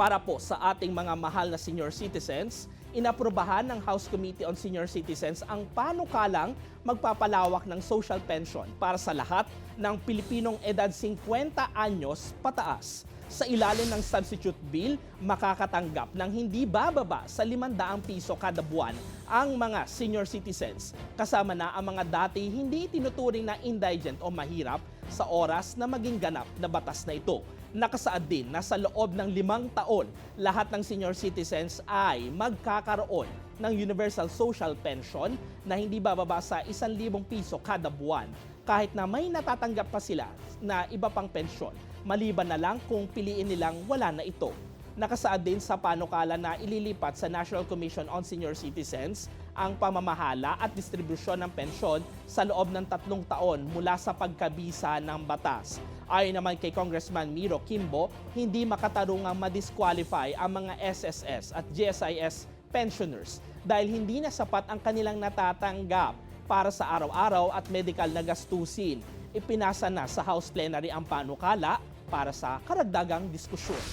Para po sa ating mga mahal na senior citizens, inaprubahan ng House Committee on Senior Citizens ang panukalang magpapalawak ng social pension para sa lahat ng Pilipinong edad 50 anyos pataas. Sa ilalim ng substitute bill, makakatanggap ng hindi bababa sa 500 piso kada buwan ang mga senior citizens. Kasama na ang mga dati hindi tinuturing na indigent o mahirap sa oras na maging ganap na batas na ito. Nakasaad din na sa loob ng 5 taon, lahat ng senior citizens ay magkakaroon ng Universal Social Pension na hindi bababa sa 1,000 piso kada buwan kahit na may natatanggap pa sila na iba pang pensyon, maliban na lang kung piliin nilang wala na ito. Nakasaad din sa panukala na ililipat sa National Commission on Senior Citizens ang pamamahala at distribusyon ng pensyon sa loob ng 3 taon mula sa pagkabisa ng batas. Ayon naman kay Congressman Miro Kimbo, hindi makatarungang ma-disqualify ang mga SSS at GSIS pensioners dahil hindi na sapat ang kanilang natatanggap para sa araw-araw at medical na gastusin. Ipinasa na sa House Plenary ang panukala para sa karagdagang diskusyon.